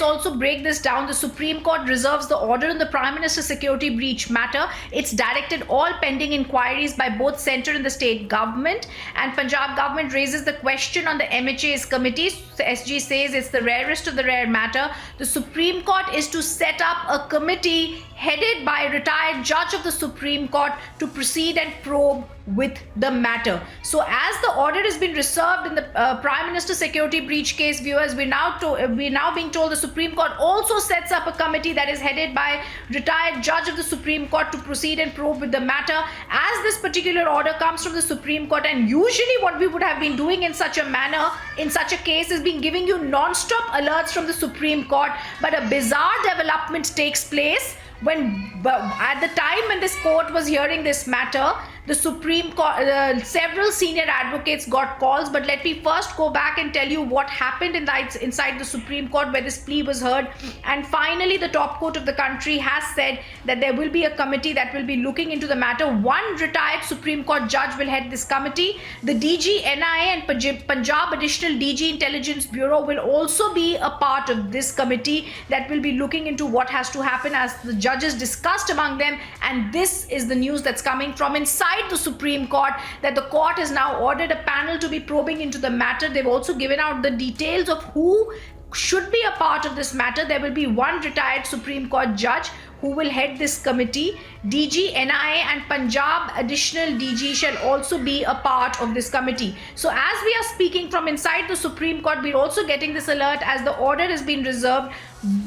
Also break this down. The Supreme Court reserves the order on the Prime Minister's security breach matter. It's directed all pending inquiries by both centre and the state government. And Punjab government raises the question on the MHA's committee. The SG says it's the rarest of the rare matter. The Supreme Court is to set up a committee headed by a retired judge of the Supreme Court to proceed and probe with the matter. So as the order has been reserved in the Prime Minister security breach case, viewers, we're now being told the Supreme Court also sets up a committee that is headed by retired judge of the Supreme Court to proceed and probe with the matter. As this particular order comes from the Supreme Court, and usually what we would have been doing in such a manner, in such a case, is being giving you non-stop alerts from the Supreme Court, but a bizarre development takes place when at the time when this court was hearing this matter. The Supreme Court, several senior advocates got calls, but let me first go back and tell you what happened inside the Supreme Court where this plea was heard. And finally, the top court of the country has said that there will be a committee that will be looking into the matter. One retired Supreme Court judge will head this committee. The DG NIA and Punjab Additional DG Intelligence Bureau will also be a part of this committee that will be looking into what has to happen as the judges discussed among them. And this is the news that's coming from inside the Supreme Court, that the court has now ordered a panel to be probing into the matter. They've also given out the details of who should be a part of this matter. There will be one retired Supreme Court judge who will head this committee. DG NIA and Punjab Additional DG shall also be a part of this committee. So as we are speaking from inside the Supreme Court, we're also getting this alert as the order has been reserved.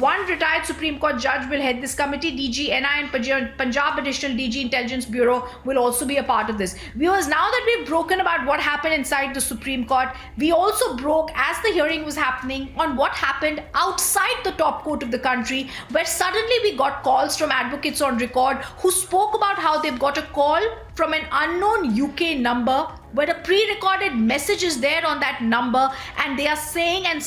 One retired Supreme Court judge will head this committee. DG NIA and Punjab Additional DG Intelligence Bureau will also be a part of this. Viewers, now that we've broken about what happened inside the Supreme Court, we also broke, as the hearing was happening, on what happened outside the top court of the country, where suddenly we got calls from advocates on record who spoke about how they've got a call from an unknown UK number, where a pre-recorded message is there on that number, and they are saying and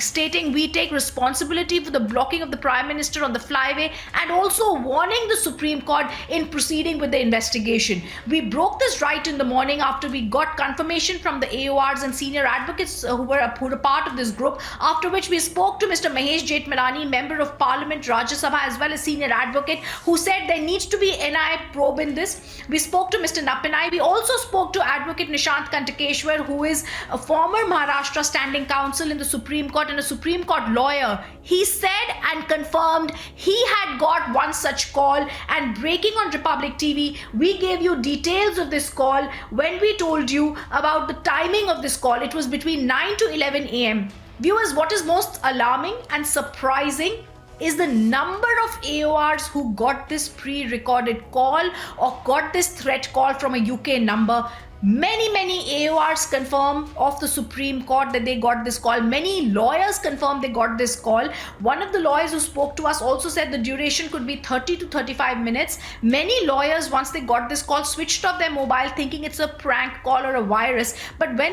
stating, we take responsibility for the blocking of the Prime Minister on the flyway, and also warning the Supreme Court in proceeding with the investigation. We broke this right in the morning after we got confirmation from the AORs and senior advocates who were a part of this group, after which we spoke to Mr. Mahesh Jethmalani, Member of Parliament, Rajya Sabha, as well as senior advocate, who said there needs to be NIA probe in this. We spoke to Mr. Nappanai. We also spoke to Advocate Nishant Kantakeshwar, who is a former Maharashtra Standing Counsel in the Supreme Court and a Supreme Court lawyer. He said and confirmed he had got one such call, and breaking on Republic TV, we gave you details of this call when we told you about the timing of this call. It was between 9 to 11 a.m. Viewers, what is most alarming and surprising is the number of AORs who got this pre-recorded call or got this threat call from a UK number. Many AORs confirm of the Supreme Court that they got this call. Many lawyers confirm they got this call. One of the lawyers who spoke to us also said the duration could be 30 to 35 minutes. Many lawyers, once they got this call, switched off their mobile thinking it's a prank call or a virus. But when